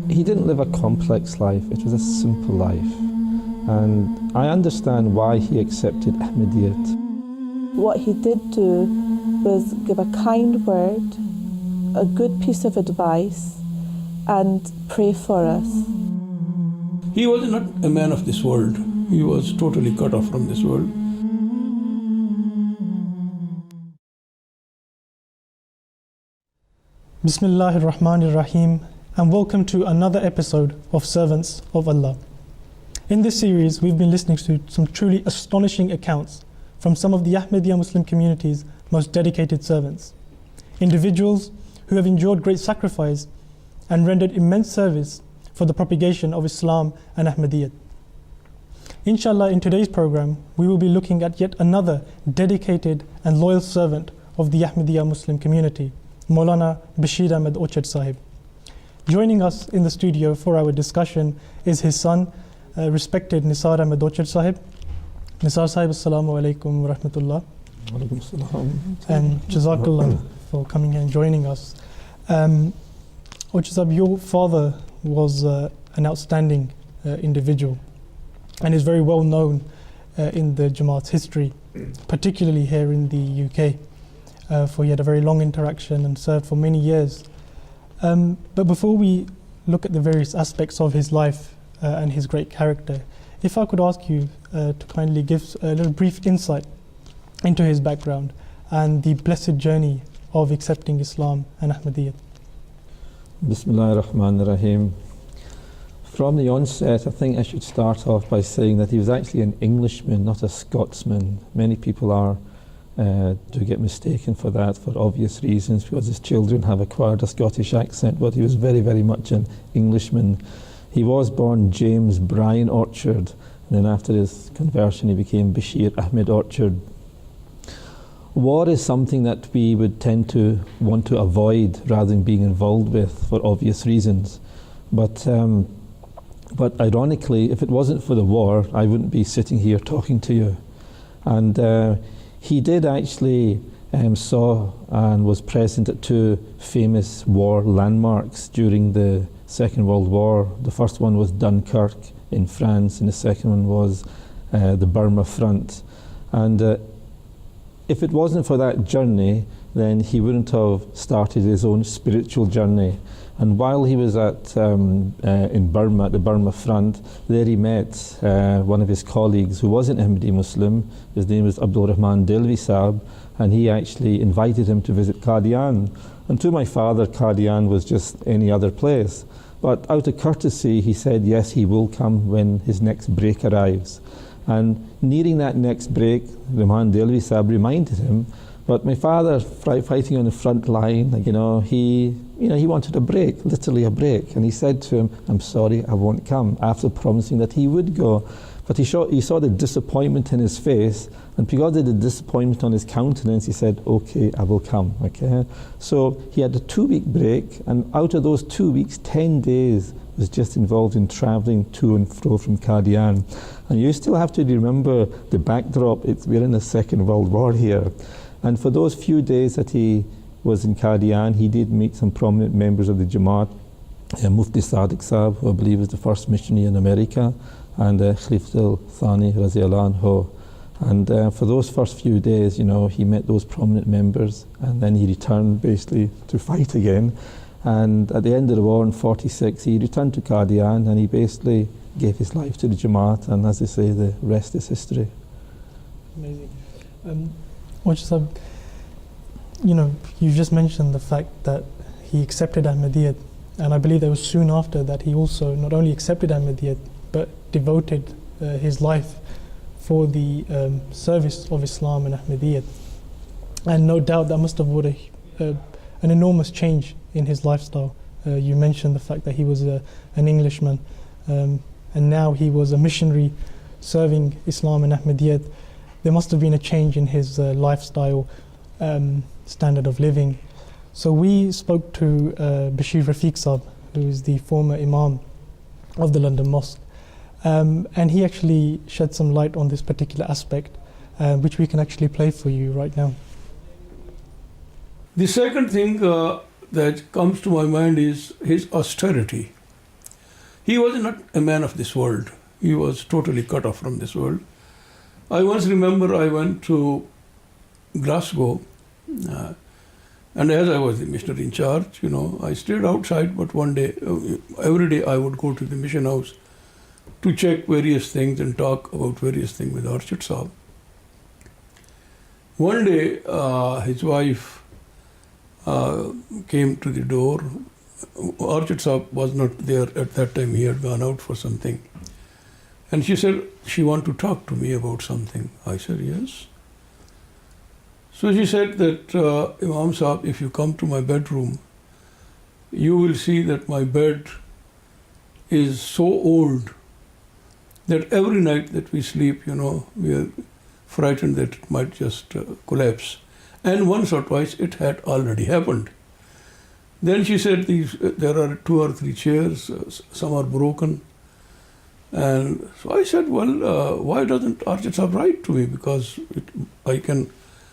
He didn't live a complex life, it was a simple life. And I understand why he accepted Ahmadiyyat. What he did do was give a kind word, a good piece of advice, and pray for us. He was not a man of this world. He was totally cut off from this world. Bismillahir Rahmanir Rahim, and welcome to another episode of Servants of Allah. In this series, we've been listening to some truly astonishing accounts from some of the Ahmadiyya Muslim community's most dedicated servants, individuals who have endured great sacrifice and rendered immense service for the propagation of Islam and Ahmadiyyat. Inshallah, in today's program, we will be looking at yet another dedicated and loyal servant of the Ahmadiyya Muslim community, Maulana Bashir Ahmed Orchard Sahib. Joining us in the studio for our discussion is his son, respected Nisar Ahmed Orchard Sahib. Nisar Sahib, Assalamu alaikum wa rahmatullah. And Jazakallah for coming here and joining us. Orchard Sahib, your father was an outstanding individual and is very well known in the Jamaat's history, particularly here in the UK. For he had a very long interaction and served for many years. But before we look at the various aspects of his life and his great character, if I could ask you to kindly give a little brief insight into his background and the blessed journey of accepting Islam and Ahmadiyyat. Bismillahir Rahmanir Rahim. From the onset, I think I should start off by saying that he was actually an Englishman, not a Scotsman. Many people do get mistaken for that for obvious reasons, because his children have acquired a Scottish accent, but he was very, very much an Englishman. He was born James Brian Orchard, and then after his conversion he became Bashir Ahmed Orchard. War is something that we would tend to want to avoid rather than being involved with for obvious reasons. But ironically, if it wasn't for the war, I wouldn't be sitting here talking to you. And he did actually saw and was present at two famous war landmarks during the Second World War. The first one was Dunkirk in France, and the second one was the Burma front. And if it wasn't for that journey, then he wouldn't have started his own spiritual journey. And while he was in Burma, at the Burma front, there he met one of his colleagues who was an Ahmadi Muslim. His name was Abdul Rahman Delvi Sahib, and he actually invited him to visit Qadian. And to my father, Qadian was just any other place. But out of courtesy, he said yes, he will come when his next break arrives. And nearing that next break, Rahman Delvi Sahib reminded him, but my father, fighting on the front line, he wanted a break, literally a break. And he said to him, I'm sorry, I won't come, after promising that he would go. But he saw the disappointment in his face, and because of the disappointment on his countenance, he said, okay, I will come, okay? So he had a 2-week break, and out of those 2 weeks, 10 days was just involved in travelling to and fro from Qadian. And you still have to remember the backdrop, we're in the Second World War here. And for those few days that he was in Qadian, he did meet some prominent members of the Jamaat, Mufti Sadiq Sahib, who I believe was the first missionary in America, and Khalifatul Thani Raziallahu Anhu. And for those first few days, he met those prominent members, and then he returned basically to fight again. And at the end of the war in 46, he returned to Qadian, and he basically gave his life to the Jamaat, and as they say, the rest is history. Amazing. You just mentioned the fact that he accepted Ahmadiyyat, and I believe that was soon after that he also not only accepted Ahmadiyyat, but devoted his life for the service of Islam and Ahmadiyyat. And no doubt that must have brought an enormous change in his lifestyle. You mentioned the fact that he was an Englishman, and now he was a missionary serving Islam and Ahmadiyyat. There must have been a change in his lifestyle, standard of living. So we spoke to Bashir Rafiq Sahib, who is the former Imam of the London Mosque, and he actually shed some light on this particular aspect, which we can actually play for you right now. The second thing that comes to my mind is his austerity. He was not a man of this world. He was totally cut off from this world. I once remember I went to Glasgow, and as I was the missionary in charge, I stayed outside, but one day, every day I would go to the mission house to check various things and talk about various things with Archid Sahib. One day, his wife came to the door. Archid Sahib was not there at that time. He had gone out for something. And she said, she wanted to talk to me about something. I said, yes. So she said that, Imam Sahib, if you come to my bedroom, you will see that my bed is so old that every night that we sleep, we are frightened that it might just collapse. And once or twice it had already happened. Then she said, there are 2 or 3 chairs, some are broken. And so I said, well, why doesn't Archid Sahib write to me? Because I can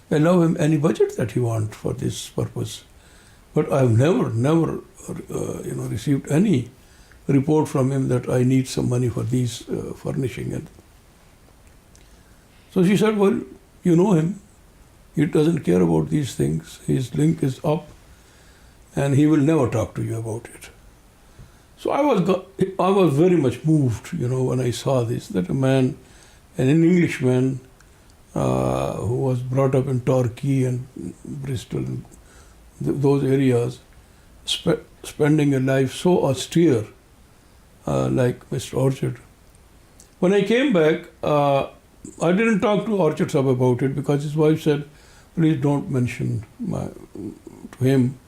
allow him any budget that he wants for this purpose. But I've never received any report from him that I need some money for these furnishing. And so she said, well, you know him. He doesn't care about these things. His link is up, and he will never talk to you about it. So I was very much moved, when I saw this, that a man, an Englishman, who was brought up in Torquay and Bristol, and those areas, spending a life so austere, like Mr. Orchard. When I came back, I didn't talk to Archid Sahib about it because his wife said, please don't mention to him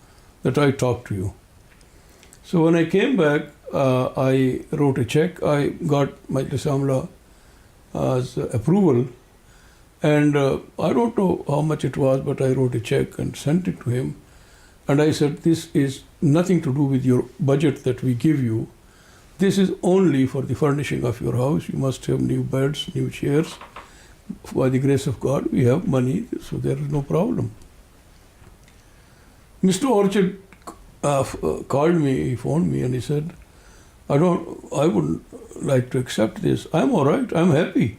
that I talked to you. So when I came back, I wrote a check. I got Majlis Amla's approval, and I don't know how much it was, but I wrote a check and sent it to him. And I said, this is nothing to do with your budget that we give you. This is only for the furnishing of your house. You must have new beds, new chairs. By the grace of God, we have money, so there is no problem. Mr. Orchard called me, he phoned me, and he said, I wouldn't like to accept this. I'm all right, I'm happy.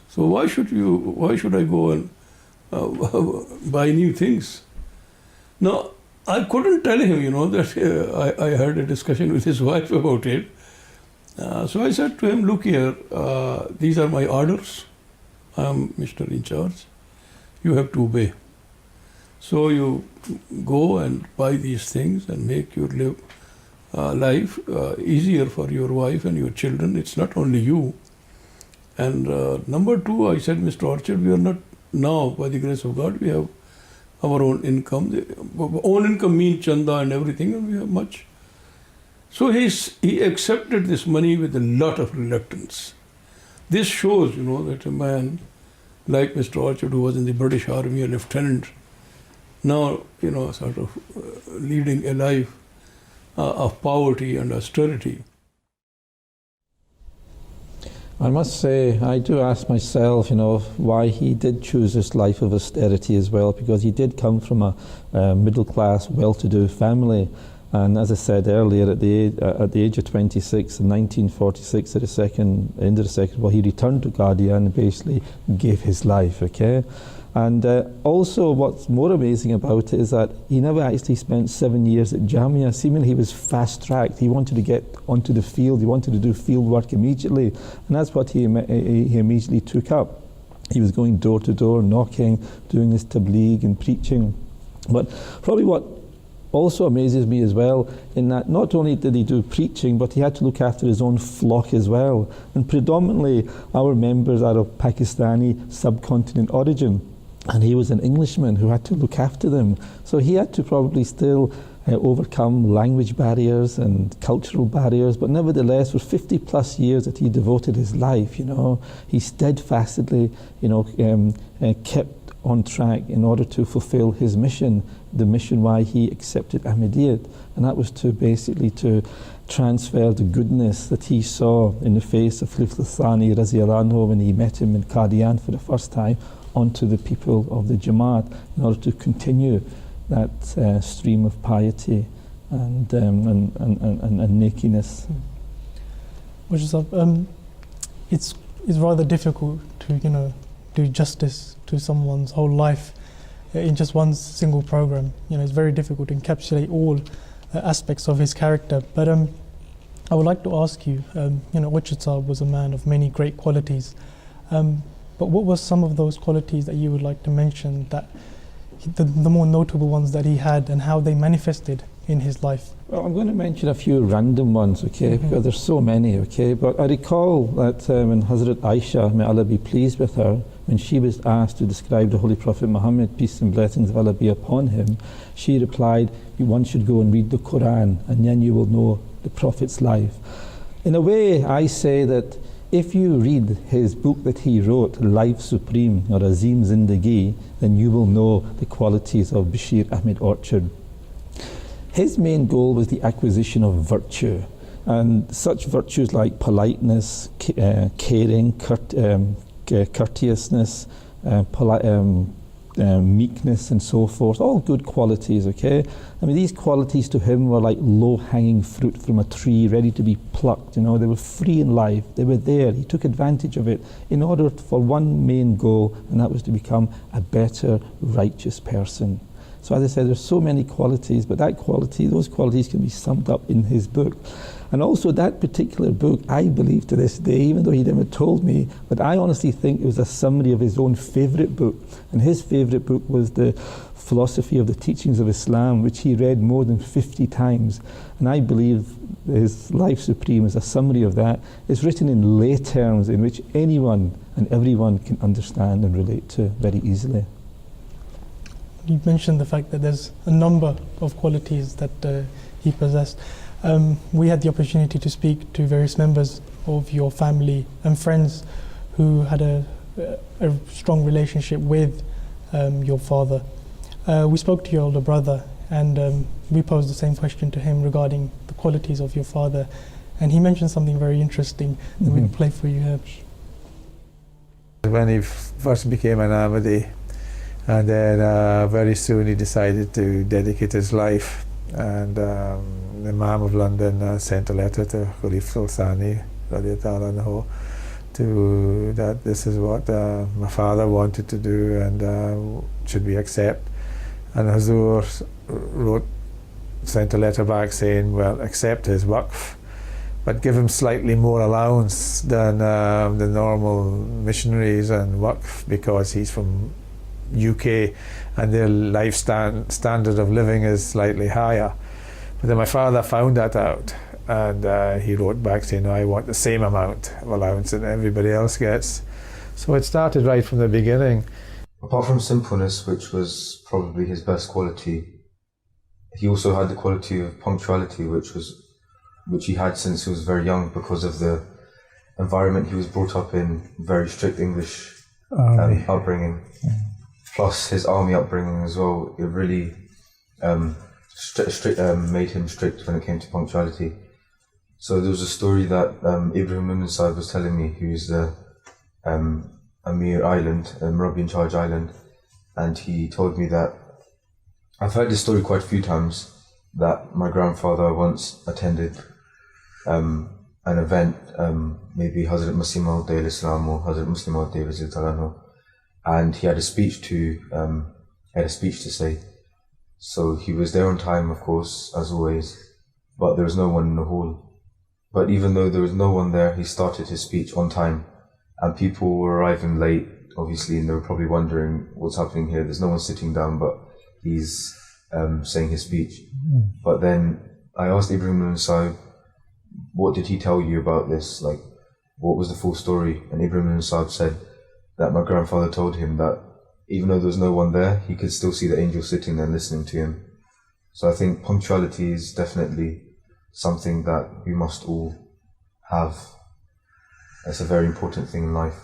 So why should I go and buy new things? Now, I couldn't tell him, that I had a discussion with his wife about it. So I said to him, look here, these are my orders. I'm missionary in charge. You have to obey. So you go and buy these things and make your life easier for your wife and your children. It's not only you. And number 2, I said, Mr. Orchard, we are not now, by the grace of God, we have our own income. Own income means chanda and everything, and we have much. So he accepted this money with a lot of reluctance. This shows, that a man like Mr. Orchard, who was in the British Army, a lieutenant, now, sort of leading a life of poverty and austerity. I must say, I do ask myself, why he did choose this life of austerity as well, because he did come from a middle-class, well-to-do family. And as I said earlier, at the age of 26, in 1946, at the end of the Second War, he returned to Qadian and basically gave his life, okay? And also what's more amazing about it is that he never actually spent 7 years at Jamia. Seemingly he was fast-tracked. He wanted to get onto the field. He wanted to do field work immediately. And that's what he immediately took up. He was going door to door, knocking, doing his tabligh and preaching. But probably what also amazes me as well, in that not only did he do preaching, but he had to look after his own flock as well. And predominantly our members are of Pakistani subcontinent origin. And he was an Englishman who had to look after them. So he had to probably still overcome language barriers and cultural barriers, but nevertheless, for 50 plus years that he devoted his life, he steadfastly, kept on track in order to fulfill his mission, the mission why he accepted Ahmadiyyat. And that was to transfer the goodness that he saw in the face of Khalif al-Thani Raziyallahu anhu when he met him in Qadian for the first time, onto the people of the Jamaat, in order to continue that stream of piety and nekiness. Which is it's rather difficult to do justice to someone's whole life in just one single program. It's very difficult to encapsulate all aspects of his character. But I would like to ask you, Orchard Sahib was a man of many great qualities. But what were some of those qualities that you would like to mention, that the more notable ones that he had, and how they manifested in his life? Well, I'm going to mention a few random ones, okay, because there's so many, okay. But I recall that when Hazrat Aisha, may Allah be pleased with her, when she was asked to describe the Holy Prophet Muhammad, peace and blessings of Allah be upon him, she replied, one should go and read the Quran, and then you will know the Prophet's life. In a way, I say that if you read his book that he wrote, Life Supreme, or Azim Zindagi, then you will know the qualities of Bashir Ahmed Orchard. His main goal was the acquisition of virtue, and such virtues like politeness, caring, courteousness, meekness and so forth, all good qualities, okay? I mean, these qualities to him were like low-hanging fruit from a tree ready to be plucked, they were free in life, they were there, he took advantage of it in order for one main goal, and that was to become a better, righteous person. So as I said, there's so many qualities, but those qualities can be summed up in his book. And also that particular book, I believe to this day, even though he never told me, but I honestly think it was a summary of his own favourite book. And his favourite book was the Philosophy of the Teachings of Islam, which he read more than 50 times. And I believe his Life Supreme is a summary of that. It's written in lay terms in which anyone and everyone can understand and relate to very easily. You mentioned the fact that there's a number of qualities that he possessed. We had the opportunity to speak to various members of your family and friends who had a strong relationship with your father. We spoke to your older brother, and we posed the same question to him regarding the qualities of your father, and he mentioned something very interesting that we'll play for you here. When he first became an Ahmadi, and then very soon he decided to dedicate his life, and the Imam of London sent a letter to Khalif Sultani to that this is what my father wanted to do, and should we accept? And Hazur sent a letter back saying, well, accept his waqf, but give him slightly more allowance than the normal missionaries and waqf, because he's from UK and their life standard of living is slightly higher. But then my father found that out, and he wrote back saying, no, I want the same amount of allowance that everybody else gets. So it started right from the beginning. Apart from simpleness, which was probably his best quality, he also had the quality of punctuality, which he had since he was very young because of the environment he was brought up in, very strict English upbringing. Plus his army upbringing as well, it really made him strict when it came to punctuality. So there was a story that Ibrahim Ibn Sa'id was telling me, who's the Amir Island, Murabi in Charge Island, and he told me that, I've heard this story quite a few times, that my grandfather once attended an event, maybe Hazrat Masih Maud Islam or Hazrat Muslim Maud Talanho, and he had a speech to say. So he was there on time, of course, as always, but there was no one in the hall. But even though there was no one there, he started his speech on time, and people were arriving late, obviously, and they were probably wondering what's happening here. There's no one sitting down, but he's saying his speech. But then I asked Ibrahim ibn Sa'id, what did he tell you about this? Like, what was the full story? And Ibrahim ibn Sa'id said that my grandfather told him that even though there was no one there, he could still see the angel sitting there listening to him. So I think punctuality is definitely something that we must all have. It's a very important thing in life.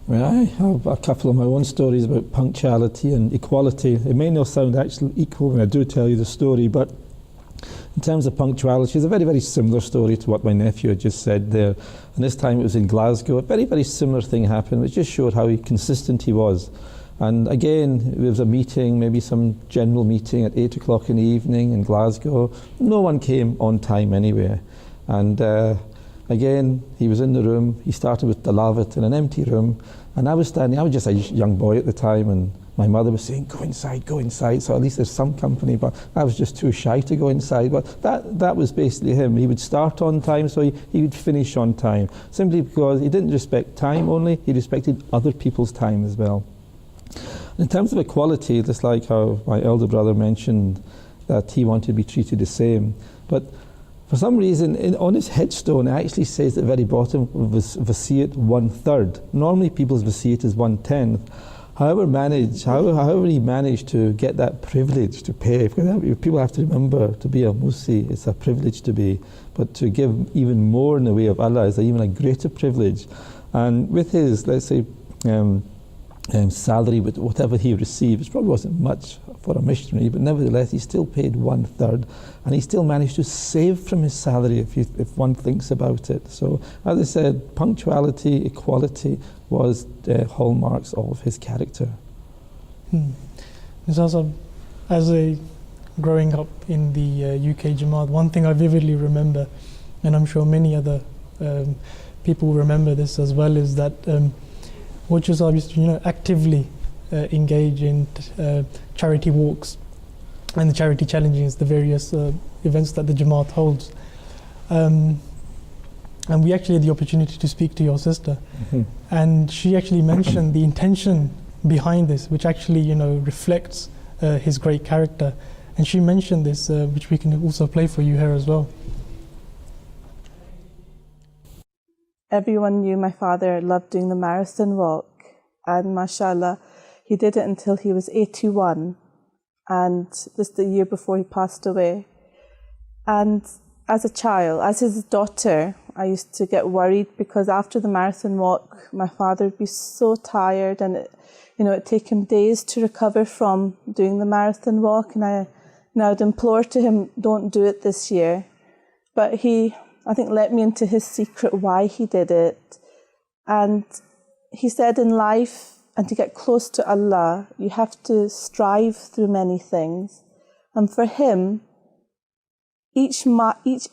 Well, I have a couple of my own stories about punctuality and equality. It may not sound actually equal when I do tell you the story, but in terms of punctuality, it's a very, very similar story to what my nephew had just said there. And this time it was in Glasgow. A very, very similar thing happened, which just showed how consistent he was. And again, there was a meeting, maybe some general meeting at 8 o'clock in the evening in Glasgow. No one came on time anyway. And again, he was in the room. He started with Tilawat in an empty room, and I was standing. I was just a young boy at the time, and my mother was saying, go inside, go inside. So at least there's some company, but I was just too shy to go inside. But that was basically him. He would start on time, so he would finish on time, simply because he didn't respect time only, he respected other people's time as well. In terms of equality, just like how my elder brother mentioned that he wanted to be treated the same, but for some reason, on his headstone, it actually says at the very bottom, Wasiyyat 1/3. Normally people's Wasiyyat is 1/10. However he managed to get that privilege to pay, because people have to remember, to be a Musi, it's a privilege to be, but to give even more in the way of Allah is even a greater privilege. And with his, let's say, salary, with whatever he received, it probably wasn't much for a missionary, but nevertheless he still paid 1/3, and he still managed to save from his salary if one thinks about it. So as I said, punctuality, equality was the hallmarks of his character. As growing up in the UK Jamaat, one thing I vividly remember, and I'm sure many other people remember this as well, is that Wajah used to actively engage in charity walks and the charity challenges, the various events that the Jamaat holds. And we actually had the opportunity to speak to your sister, and she actually mentioned the intention behind this, which actually reflects his great character. And she mentioned this, which we can also play for you here as well. Everyone knew my father loved doing the marathon walk, and mashallah, he did it until he was 81, and this is the year before he passed away. And as a child, as his daughter, I used to get worried, because after the marathon walk, my father would be so tired, and it'd take him days to recover from doing the marathon walk, and I would implore to him, don't do it this year. But he, I think, let me into his secret why he did it. And he said in life, and to get close to Allah, you have to strive through many things. And for him, each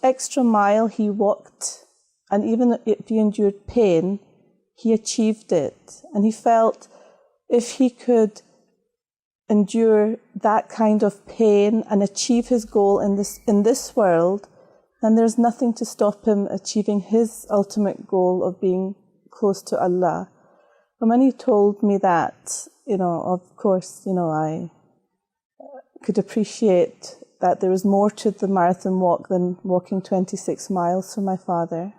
extra mile he walked, and even if he endured pain, he achieved it. And he felt if he could endure that kind of pain and achieve his goal in this world, then there's nothing to stop him achieving his ultimate goal of being close to Allah. And when he told me that, of course, I could appreciate that there was more to the marathon walk than walking 26 miles for my father.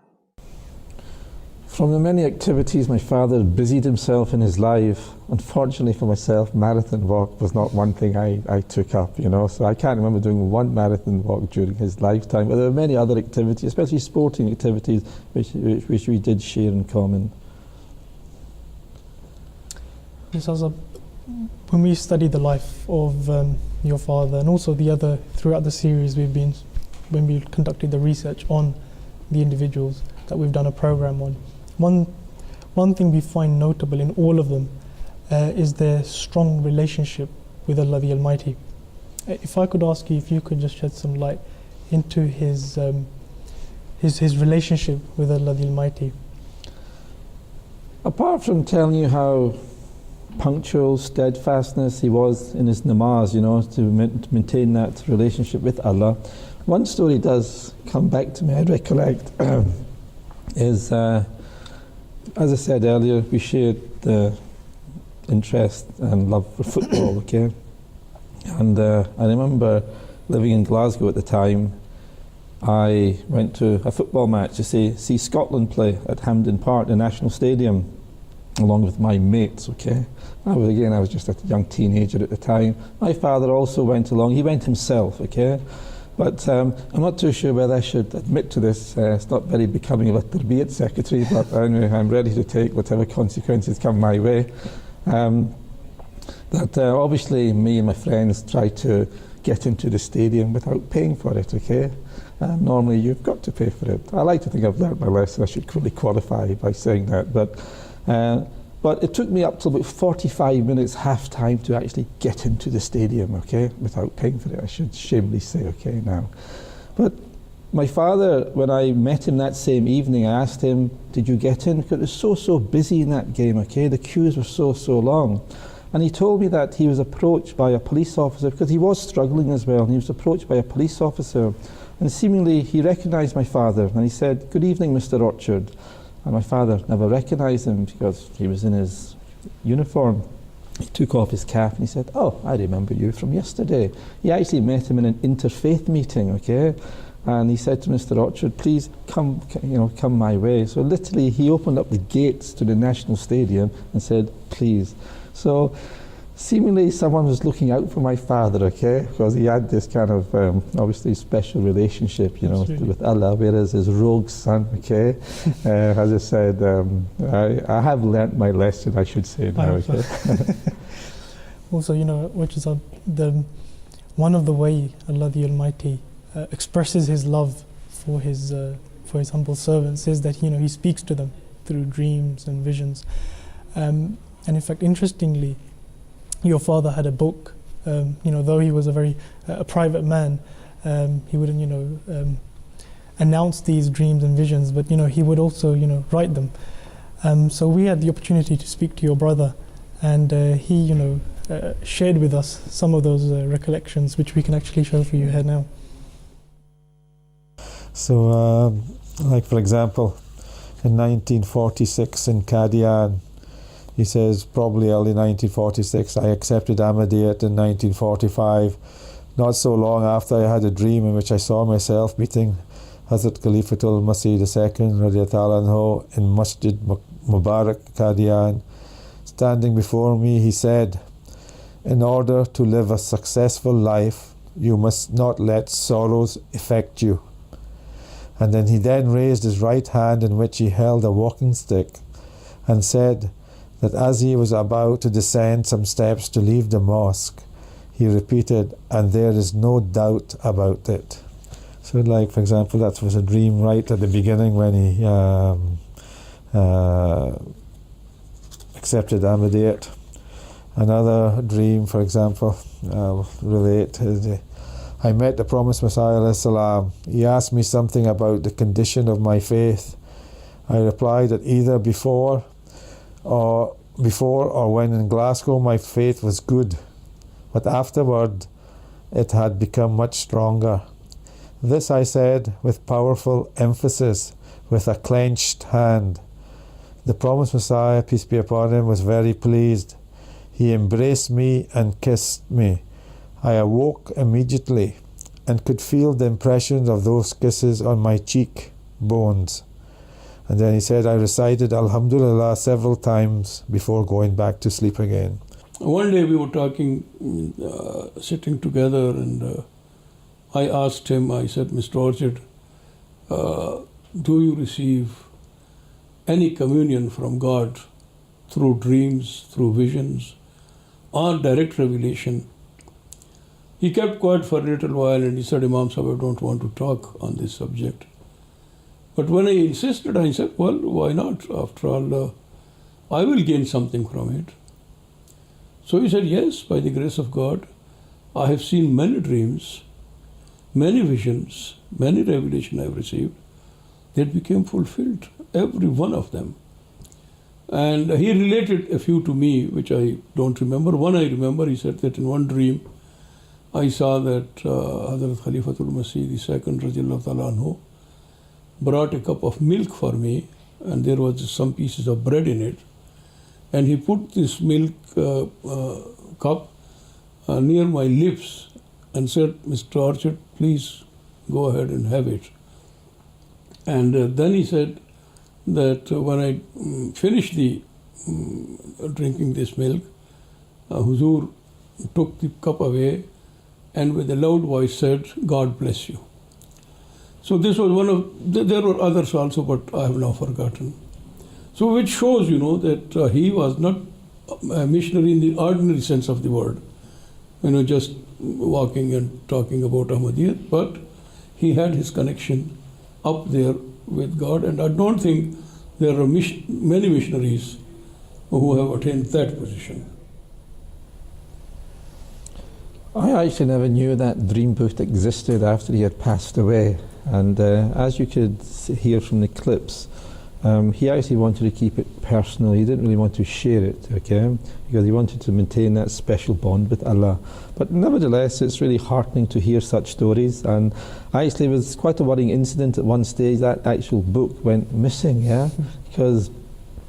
From the many activities my father busied himself in his life, unfortunately for myself, marathon walk was not one thing I took up, so I can't remember doing one marathon walk during his lifetime, but there were many other activities, especially sporting activities, which we did share in common. When we study the life of your father, and also throughout the series when we conducted the research on the individuals that we've done a program on, one thing we find notable in all of them is their strong relationship with Allah the Almighty. If I could ask you if you could just shed some light into his relationship with Allah the Almighty. Apart from telling you how punctual, steadfastness he was in his namaz, to maintain that relationship with Allah, one story does come back to me, I recollect, is, as I said earlier, we shared the interest and love for football, okay? And I remember living in Glasgow at the time. I went to a football match to see Scotland play at Hampden Park, the National Stadium, along with my mates, okay? I was just a young teenager at the time. My father also went along. He went himself, okay? But I'm not too sure whether I should admit to this. It's not very becoming of a Tarbiyat secretary, but anyway, I'm ready to take whatever consequences come my way. Obviously, me and my friends tried to get into the stadium without paying for it, okay? Normally, you've got to pay for it. I like to think I've learned my lesson. I should really qualify by saying that. But it took me up to about 45 minutes, half time, to actually get into the stadium, okay, without paying for it. I should shamefully say, okay, now. But my father, when I met him that same evening, I asked him, did you get in? Because it was so busy in that game, okay? The queues were so long. And he told me that he was approached by a police officer, because he was struggling as well, and he was approached by a police officer. And seemingly he recognised my father, and he said, good evening, Mr. Orchard. And my father never recognised him because he was in his uniform. He took off his cap and he said, oh, I remember you from yesterday. He actually met him in an interfaith meeting, okay? And he said to Mr. Orchard, please come my way. So literally he opened up the gates to the National Stadium and said, please. So seemingly someone was looking out for my father, okay? Because he had this kind of obviously special relationship, with Allah, whereas his rogue son, okay? As I said, I have learnt my lesson, I should say now, okay? Also, which is one of the way Allah the Almighty expresses His love for His humble servants is that He speaks to them through dreams and visions. And in fact, interestingly, your father had a book. Though he was a private man, he wouldn't announce these dreams and visions, but he would also write them. So we had the opportunity to speak to your brother, and he shared with us some of those recollections, which we can actually show for you here now. So, like for example, in 1946 in Qadian, he says, probably early 1946, I accepted Ahmadiyyat in 1945. Not so long after, I had a dream in which I saw myself meeting Hazrat Khalifatul Masih II radiallahu anhu in Masjid Mubarak, Qadian. Standing before me, he said, in order to live a successful life, you must not let sorrows affect you. And then he raised his right hand in which he held a walking stick and said that as he was about to descend some steps to leave the mosque, he repeated, and there is no doubt about it. So like, for example, that was a dream right at the beginning when he accepted Ahmadiyyat. Another dream, for example, I'll relate, is I met the promised Messiah alayhi salam. He asked me something about the condition of my faith. I replied that either before or when in Glasgow my faith was good, but afterward it had become much stronger. This I said with powerful emphasis, with a clenched hand. The promised Messiah, peace be upon him, was very pleased. He embraced me and kissed me. I awoke immediately and could feel the impressions of those kisses on my cheek bones. And then he said, I recited Alhamdulillah several times before going back to sleep again. One day we were talking, sitting together, and I asked him, I said, Mr. Orchard, do you receive any communion from God through dreams, through visions, or direct revelation? He kept quiet for a little while and he said, Imam Sahib, I don't want to talk on this subject. But when I insisted, I said, well, why not? After all, I will gain something from it. So he said, yes, by the grace of God, I have seen many dreams, many visions, many revelations I have received that became fulfilled, every one of them. And he related a few to me, which I don't remember. One I remember, he said that in one dream, I saw that Hazrat Khalifatul Masih II radiallahu ta'ala anhu brought a cup of milk for me, and there was some pieces of bread in it. And he put this milk cup near my lips and said, Mr. Orchard, please go ahead and have it. And then he said that when I finished the drinking this milk, Huzur took the cup away and with a loud voice said, God bless you. So this was one of, there were others also, but I have now forgotten. So which shows, that he was not a missionary in the ordinary sense of the word, just walking and talking about Ahmadiyyat, but he had his connection up there with God, and I don't think there are many missionaries who have attained that position. I actually never knew that dream book existed after he had passed away. And as you could hear from the clips, he actually wanted to keep it personal. He didn't really want to share it, okay, because he wanted to maintain that special bond with Allah. But nevertheless, it's really heartening to hear such stories. And actually, it was quite a worrying incident at one stage. That actual book went missing, yeah, because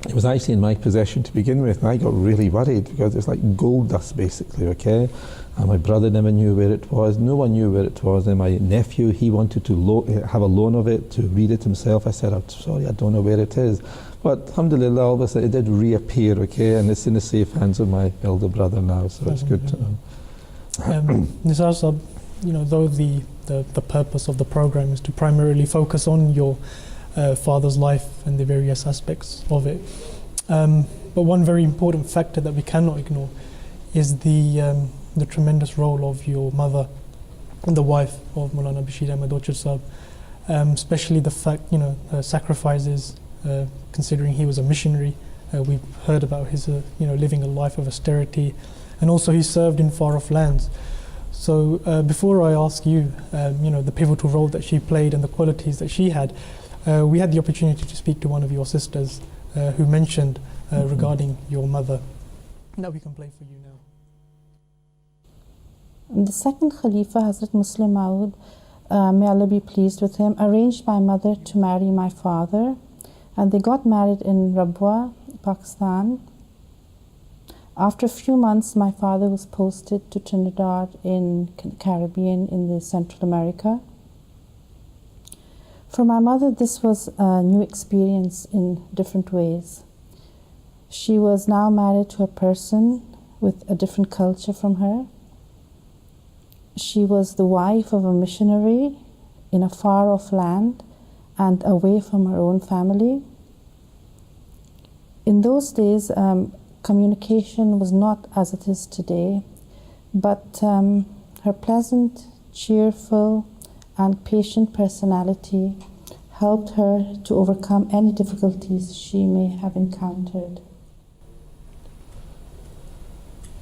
it was actually in my possession to begin with, and I got really worried because it's like gold dust, basically, okay? And my brother never knew where it was. No one knew where it was. And my nephew, he wanted to have a loan of it to read it himself. I said, I'm sorry, I don't know where it is. But alhamdulillah, all of a sudden, it did reappear, okay? And it's in the safe hands of my elder brother now, so it's good to know. Nisar Sahib, you know, though the purpose of the program is to primarily focus on your father's life and the various aspects of it, but one very important factor that we cannot ignore is the tremendous role of your mother, the wife of Maulana Bashir Ahmad Orchard Sahib, especially the fact, you know, sacrifices, considering he was a missionary. We've heard about his, you know, living a life of austerity, and also he served in far-off lands. So before I ask you, you know, the pivotal role that she played and the qualities that she had, we had the opportunity to speak to one of your sisters who mentioned regarding your mother. That we can play for you now. The second Khalifa, Hazrat Muslim Maud, may Allah be pleased with him, arranged my mother to marry my father, and they got married in Rabwa, Pakistan. After a few months, my father was posted to Trinidad in Caribbean in the Central America. For my mother, this was a new experience in different ways. She was now married to a person with a different culture from her. She was the wife of a missionary in a far-off land and away from her own family. In those days, communication was not as it is today, but her pleasant, cheerful, and patient personality helped her to overcome any difficulties she may have encountered.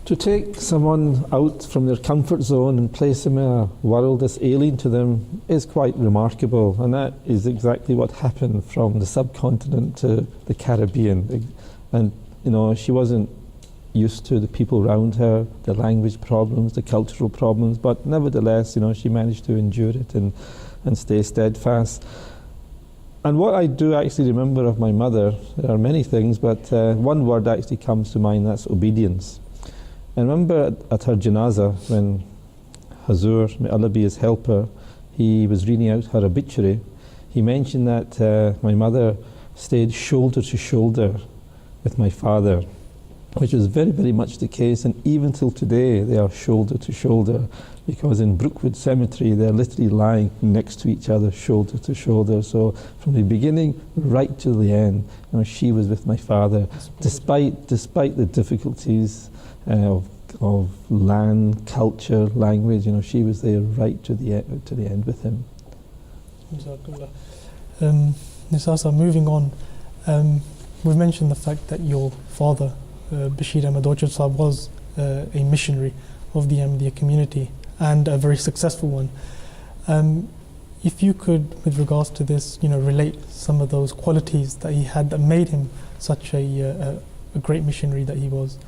To take someone out from their comfort zone and place them in a world that's alien to them is quite remarkable, and that is exactly what happened from the subcontinent to the Caribbean. And you know, she wasn't used to the people around her, the language problems, the cultural problems, but nevertheless, you know, she managed to endure it and stay steadfast. And what I do actually remember of my mother, there are many things, but one word actually comes to mind, that's obedience. I remember at her janazah, when Hazur, may Allah be his helper, he was reading out her obituary, he mentioned that my mother stayed shoulder to shoulder with my father, which was very, very much the case, and even till today they are shoulder to shoulder, because in Brookwood Cemetery they're literally lying next to each other, shoulder to shoulder. So from the beginning right to the end, you know, she was with my father, despite the difficulties of land, culture, language. You know, she was there right to the end with him. Nisar Sahib, moving on, we've mentioned the fact that your father, Bashir Ahmad Orchard Sahib, was a missionary of the Ahmadiyya community and a very successful one. If you could, with regards to this, you know, relate some of those qualities that he had that made him such a great missionary that he was.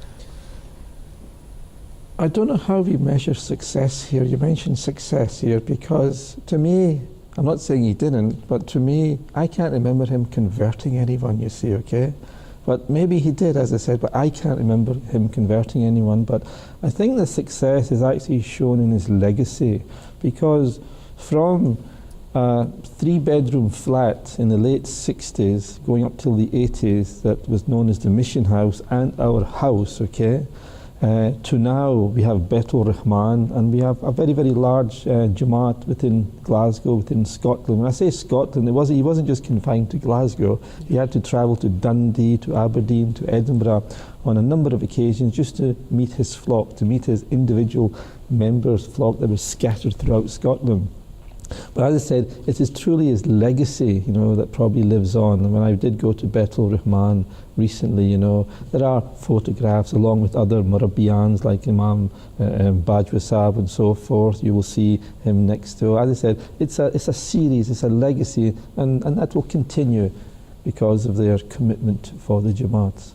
I don't know how we measure success here. You mentioned success here because to me, I'm not saying he didn't, but to me, I can't remember him converting anyone, you see, okay? But maybe he did, as I said, but I can't remember him converting anyone. But I think the success is actually shown in his legacy, because from a 3-bedroom flat in the late 60s, going up till the 80s, that was known as the Mission House and our house, okay? To now we have Betul Rahman, and we have a very, very large Jamaat within Glasgow, within Scotland. When I say Scotland, he wasn't just confined to Glasgow. He had to travel to Dundee, to Aberdeen, to Edinburgh on a number of occasions just to meet his flock, to meet his individual members' flock that was scattered throughout Scotland. But as I said, it is truly his legacy, that probably lives on. And when I did go to Betul Rahman recently, there are photographs along with other Murabbiyans like Imam Bajwa Sahib and so forth. You will see him next to. As I said, it's a series, it's a legacy, and that will continue because of their commitment for the Jamaats.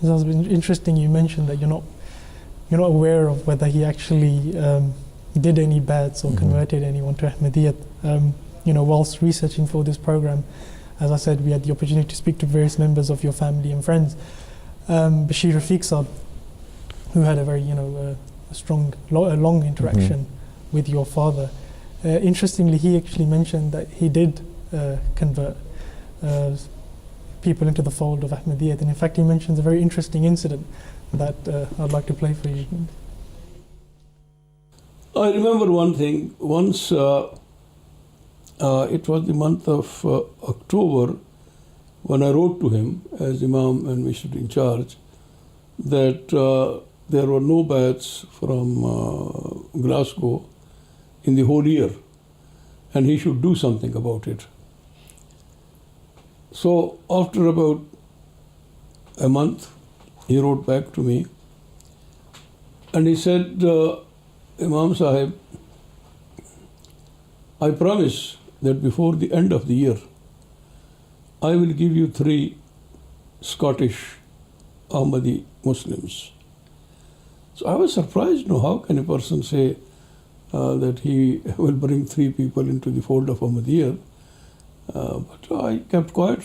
It's been interesting you mentioned that you're not aware of whether he actually did any bads or converted anyone to Ahmadiyyat. Whilst researching for this program, as I said, we had the opportunity to speak to various members of your family and friends. Bashir Rafiq Sahib, who had a very, a long interaction with your father. Interestingly, he actually mentioned that he did convert people into the fold of Ahmadiyyat, and in fact, he mentions a very interesting incident that I'd like to play for you. I remember one thing. Once, it was the month of October, when I wrote to him as Imam and Missionary in charge that there were no bats from Glasgow in the whole year, and he should do something about it. So after about a month, he wrote back to me, and he said, Imam Sahib, I promise that before the end of the year, I will give you 3 Scottish Ahmadi Muslims. So I was surprised, how can a person say that he will bring 3 people into the fold of Ahmadiyya? But I kept quiet.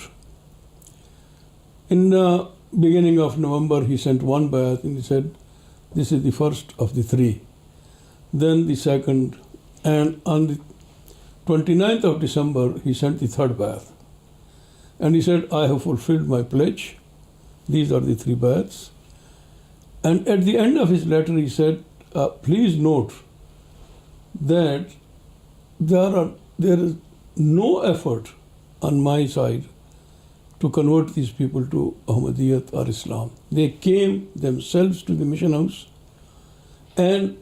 In the beginning of November, he sent 1 bayat and he said, this is the first of the 3. Then the second, and on the 29th of December, he sent the 3rd bayat. And he said, I have fulfilled my pledge. These are the 3 bayats. And at the end of his letter, he said, please note that there is no effort on my side to convert these people to Ahmadiyyat or Islam. They came themselves to the mission house, and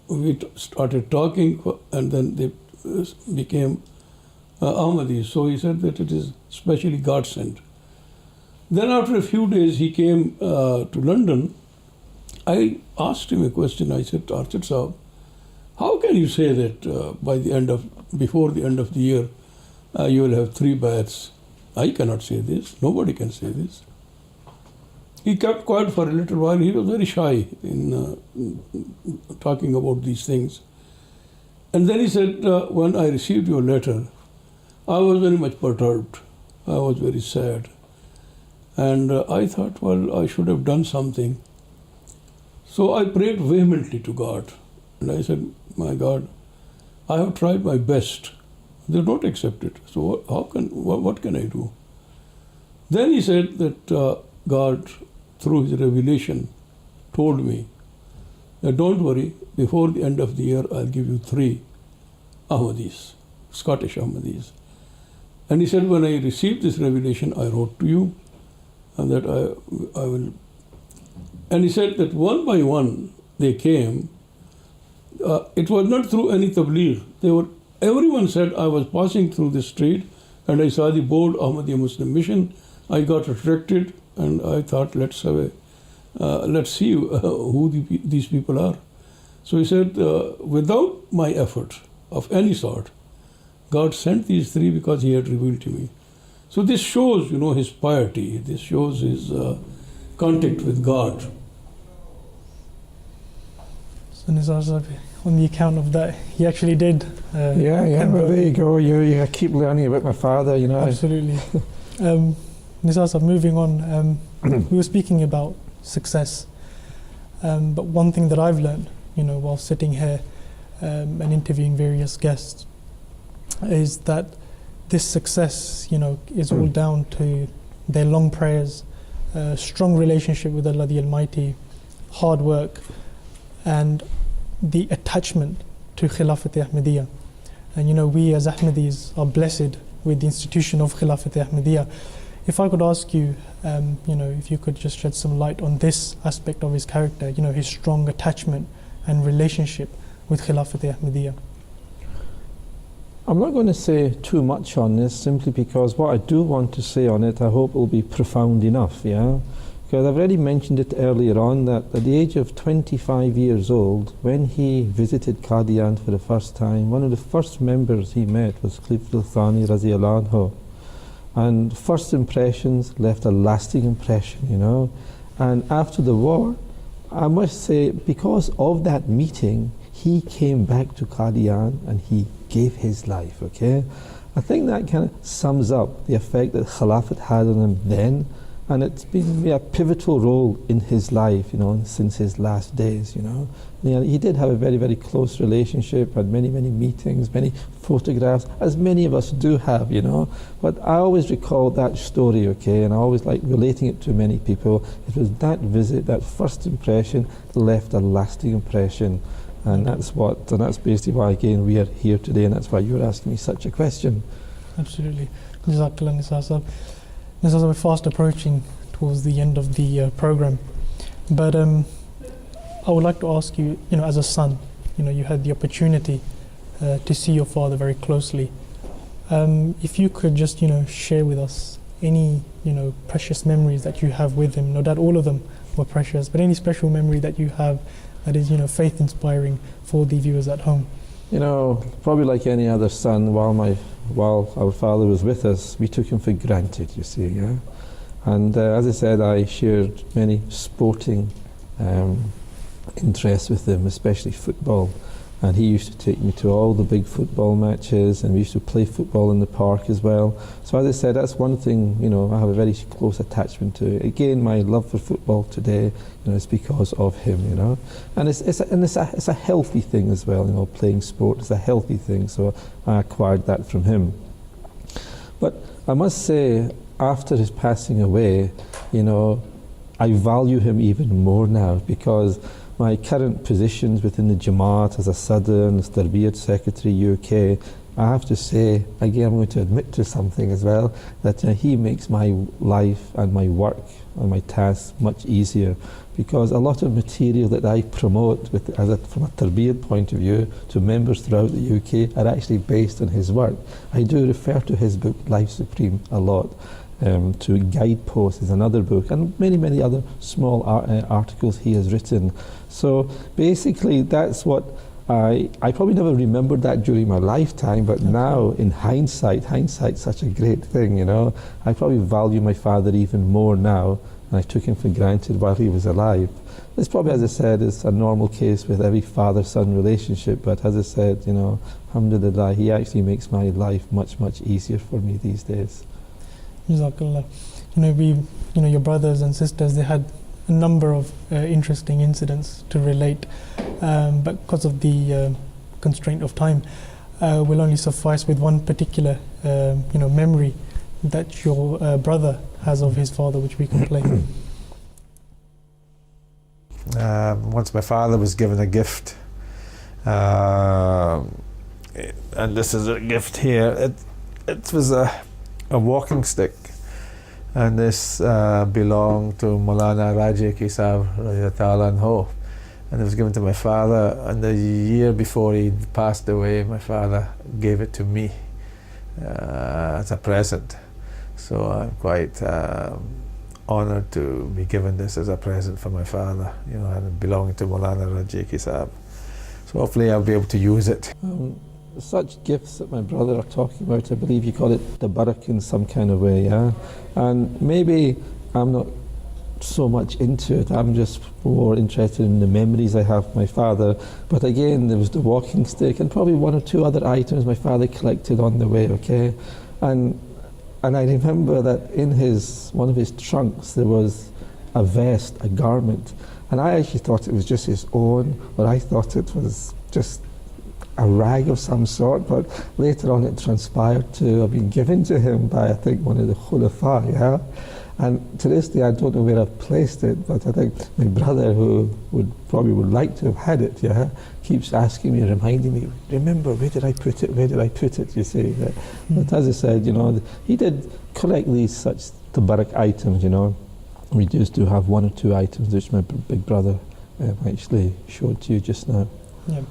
we started talking, and then they became Ahmadis. So he said that it is specially God sent. Then after a few days, he came to London. I asked him a question. I said, Archid Sahib, how can you say that before the end of the year, you will have 3 bayats? I cannot say this. Nobody can say this. He kept quiet for a little while. He was very shy in talking about these things. And then he said, when I received your letter, I was very much perturbed. I was very sad. And I thought, well, I should have done something. So I prayed vehemently to God. And I said, my God, I have tried my best. They don't accept it. So what can I do? Then he said that God, through his revelation, told me that don't worry, before the end of the year, I'll give you 3 Ahmadis, Scottish Ahmadis. And he said, when I received this revelation, I wrote to you, and that I will. And he said that one by one they came. It was not through any tabligh. Everyone said, I was passing through the street and I saw the board Ahmadiyya Muslim Mission. I got attracted and I thought, let's see who these people are. So he said, without my effort of any sort, God sent these 3 because he had revealed to me. So this shows, his piety. This shows his contact with God. So Nizar Sahib, on the account of that, he actually did. Well, there you go. You keep learning about my father, Absolutely. Nizar Sahib, moving on, we were speaking about success. But one thing that I've learned, while sitting here and interviewing various guests, is that this success, is all down to their long prayers, strong relationship with Allah the Almighty, hard work, and the attachment to Khilafat Ahmadiyya. And we as Ahmadis are blessed with the institution of Khilafat Ahmadiyya. If I could ask you, if you could just shed some light on this aspect of his character, his strong attachment and relationship with Khilafat Ahmadiyya. I'm not going to say too much on this, simply because what I do want to say on it, I hope will be profound enough, yeah? Because I've already mentioned it earlier on, that at the age of 25 years old, when he visited Qadian for the first time, one of the first members he met was Khalifatul Thani Raziyallahu Anhu. And first impressions left a lasting impression, you know. And after the war, I must say, because of that meeting, he came back to Qadian and he gave his life, okay? I think that kind of sums up the effect that Khilafat had on him then, and it's been a pivotal role in his life, you know, since his last days, you know. He did have a very, very close relationship, had many, many meetings, many photographs, as many of us do have, you know. But I always recall that story, okay, and I always like relating it to many people. It was that visit, that first impression, left a lasting impression. And that's basically why, again, we are here today, and that's why you're asking me such a question. Absolutely. Jazakallah, Nisar Sahib. Nisar Sahib, we're fast approaching towards the end of the program. But I would like to ask you, you know, as a son, you know, you had the opportunity to see your father very closely. If you could just, you know, share with us any, you know, precious memories that you have with him. No doubt all of them were precious, but any special memory that you have that is, you know, faith inspiring for the viewers at home. You know, probably like any other son, while our father was with us, we took him for granted, you see, yeah. And as I said, I shared many sporting interests with him, especially football. And he used to take me to all the big football matches, and we used to play football in the park as well. So as I said, that's one thing, you know, I have a very close attachment to. Again, my love for football today, you know, is because of him, you know. And it's a healthy thing as well, you know, playing sport is a healthy thing, so I acquired that from him. But I must say, after his passing away, you know, I value him even more now, because my current positions within the Jamaat as a Sadr and as Tarbiyat Secretary UK, I have to say, again, I'm going to admit to something as well, that he makes my life and my work and my tasks much easier, because a lot of material that I promote from a Tarbiyat point of view to members throughout the UK are actually based on his work. I do refer to his book Life Supreme a lot. To Guideposts is another book, and many, many other small articles he has written. So basically that's what I probably never remembered that during my lifetime, but now in hindsight's such a great thing, you know. I probably value my father even more now, and I took him for granted while he was alive. This probably, as I said, is a normal case with every father-son relationship, but as I said, you know, alhamdulillah, he actually makes my life much, much easier for me these days. Jazakallah. You know, your brothers and sisters, they had a number of interesting incidents to relate, but because of the constraint of time, we'll only suffice with one particular, you know, memory that your brother has of his father, which we can play. Once my father was given a gift, and this is a gift here. It was a walking stick, and this belonged to Maulana Raji Kisab Radiyallahu Anhu, and it was given to my father, and the year before he passed away, my father gave it to me as a present. So I'm quite honoured to be given this as a present for my father, you know, and belonging to Maulana Raji Kisab. So hopefully I'll be able to use it. Such gifts that my brother are talking about, I believe you call it the barak in some kind of way, yeah? And maybe I'm not so much into it, I'm just more interested in the memories I have of my father. But again, there was the walking stick and probably one or two other items my father collected on the way, okay? And I remember that in one of his trunks there was a vest, a garment, and I actually thought it was just his own, or I thought it was just a rag of some sort, but later on it transpired to have been given to him by, I think, one of the Khulafa, yeah? And to this day I don't know where I've placed it, but I think my brother, who would like to have had it, yeah, keeps asking me, reminding me, remember, where did I put it, you see. But as I said, you know, he did collect these such tabarak items, you know. We just do have one or two items which my big brother actually showed to you just now. Yeah.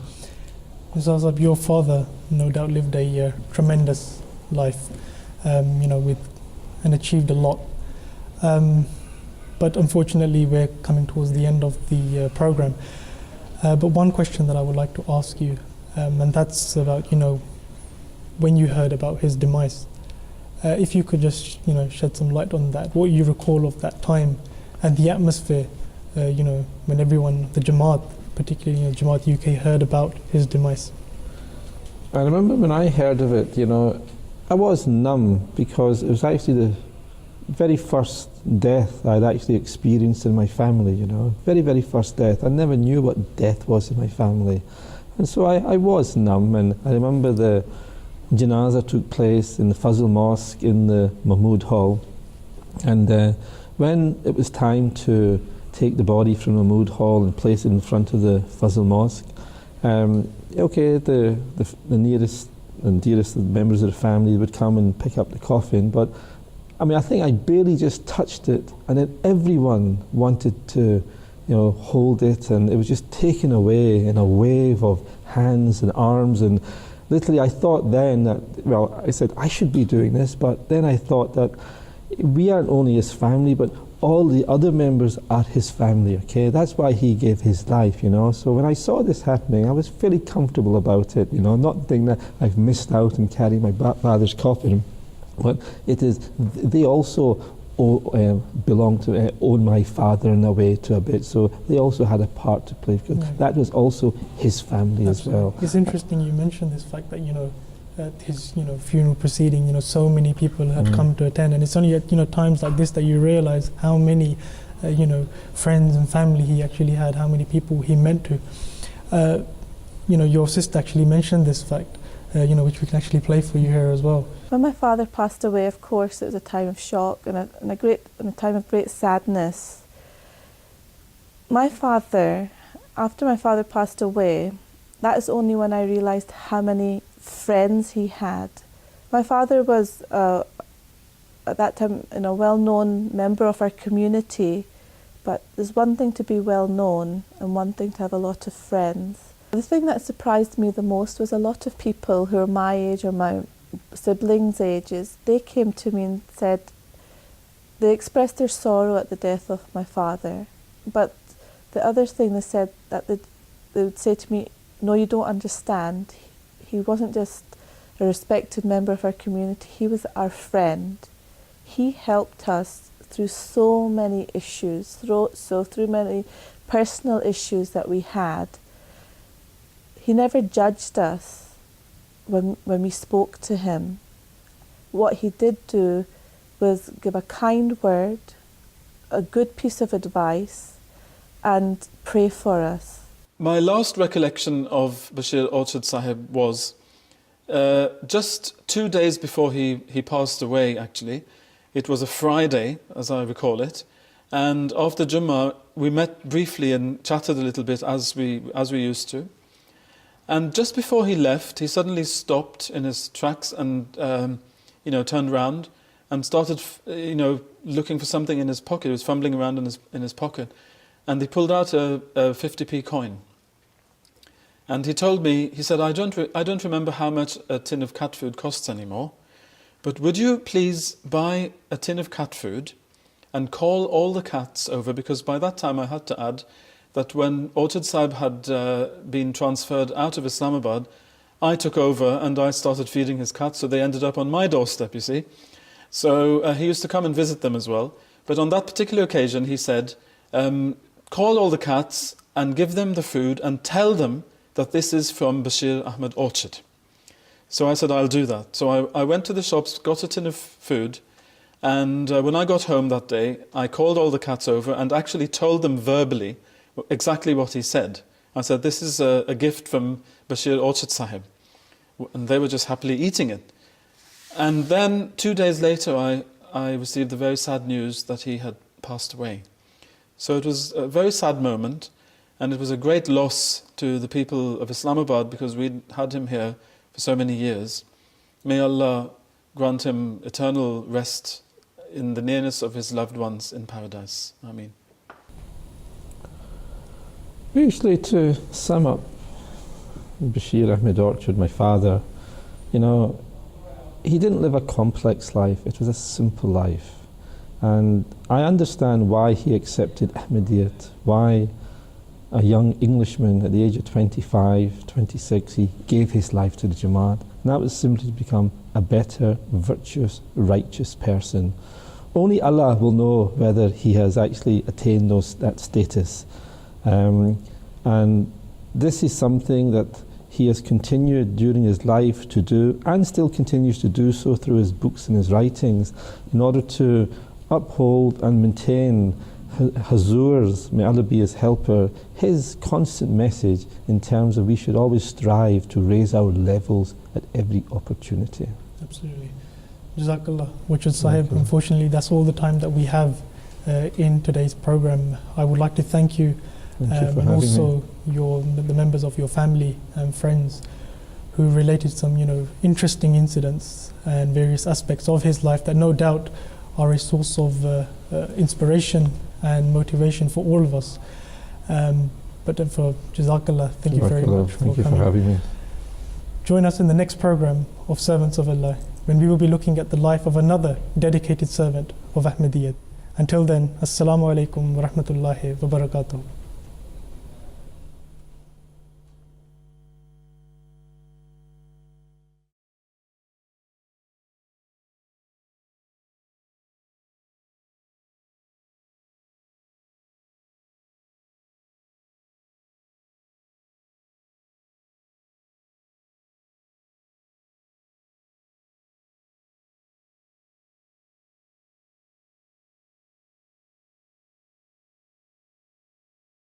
Sahib, your father no doubt lived a tremendous life, and achieved a lot. But unfortunately, we're coming towards the end of the program. But one question that I would like to ask you, and that's about, when you heard about his demise. If you could just, shed some light on that, what you recall of that time and the atmosphere, when everyone, the Jamaat, particularly Jamaat UK, heard about his demise. I remember when I heard of it, I was numb because it was actually the very first death I'd actually experienced in my family, very, very first death. I never knew what death was in my family. And so I was numb, and I remember the janazah took place in the Fazl Mosque in the Mahmood Hall. And when it was time to take the body from Mahmood Hall and place it in front of the Fazl Mosque, the nearest and dearest members of the family would come and pick up the coffin, but I think I barely just touched it, and then everyone wanted to, hold it, and it was just taken away in a wave of hands and arms, and literally I thought then that, I said I should be doing this, but then I thought that we aren't only his family, but all the other members are his family, okay? That's why he gave his life, So when I saw this happening, I was fairly comfortable about it, not thinking that I've missed out and carrying my father's coffin. But it is, they also belong to, own my father in a way to a bit, so they also had a part to play, because that was also his family as well. It's interesting you mentioned this fact that, at his funeral proceeding, so many people had come to attend, and it's only at times like this that you realize how many friends and family he actually had, how many people he meant to. Your sister actually mentioned this fact, which we can actually play for you here as well. When my father passed away, of course, it was a time of shock and a time of great sadness. After my father passed away, that is only when I realised how many friends he had. My father was, at that time, a well-known member of our community, but there's one thing to be well-known and one thing to have a lot of friends. The thing that surprised me the most was a lot of people who are my age or my siblings' ages, they came to me and said, they expressed their sorrow at the death of my father, but the other thing they said, that they would say to me, no, you don't understand. He wasn't just a respected member of our community, he was our friend. He helped us through so many issues, through many personal issues that we had. He never judged us when we spoke to him. What he did do was give a kind word, a good piece of advice, and pray for us. My last recollection of Bashir Orchard Sahib was just 2 days before he passed away, actually. It was a Friday, as I recall it, and after Jummah we met briefly and chatted a little bit as we used to. And just before he left, he suddenly stopped in his tracks and turned around and started looking for something in his pocket. He was fumbling around in his pocket, and he pulled out a 50p coin. And he told me, he said, I don't remember how much a tin of cat food costs anymore, but would you please buy a tin of cat food and call all the cats over, because by that time I had to add that when Orchard Sahib had been transferred out of Islamabad, I took over and I started feeding his cats, so they ended up on my doorstep, you see. So he used to come and visit them as well. But on that particular occasion, he said, call all the cats and give them the food and tell them that this is from Bashir Ahmed Orchard. So I said, I'll do that. So I went to the shops, got a tin of food, and when I got home that day, I called all the cats over and actually told them verbally exactly what he said. I said, this is a gift from Bashir Orchard Sahib. And they were just happily eating it. And then 2 days later, I received the very sad news that he had passed away. So it was a very sad moment, and it was a great loss to the people of Islamabad, because we'd had him here for so many years. May Allah grant him eternal rest in the nearness of his loved ones in paradise. Ameen. Usually, to sum up Bashir Ahmed Orchard, my father, you know, he didn't live a complex life. It was a simple life. And I understand why he accepted Ahmadiyyat, why a young Englishman at the age of 25, 26, he gave his life to the Jamaat. And that was simply to become a better, virtuous, righteous person. Only Allah will know whether he has actually attained that status. And this is something that he has continued during his life to do, and still continues to do so through his books and his writings, in order to uphold and maintain Hazur's, may Allah be his helper, his constant message in terms of we should always strive to raise our levels at every opportunity. Absolutely. Jazakallah. Wajud Sahib, unfortunately that's all the time that we have in today's program. I would like to thank you, and also the members of your family and friends who related some, you know, interesting incidents and various aspects of his life that no doubt are a source of inspiration and motivation for all of us. But for Jazakallah, thank you very much for coming. Thank you for having me. Join us in the next program of Servants of Allah, when we will be looking at the life of another dedicated servant of Ahmadiyyat. Until then, Assalamu alaikum wa rahmatullahi wa barakatuh.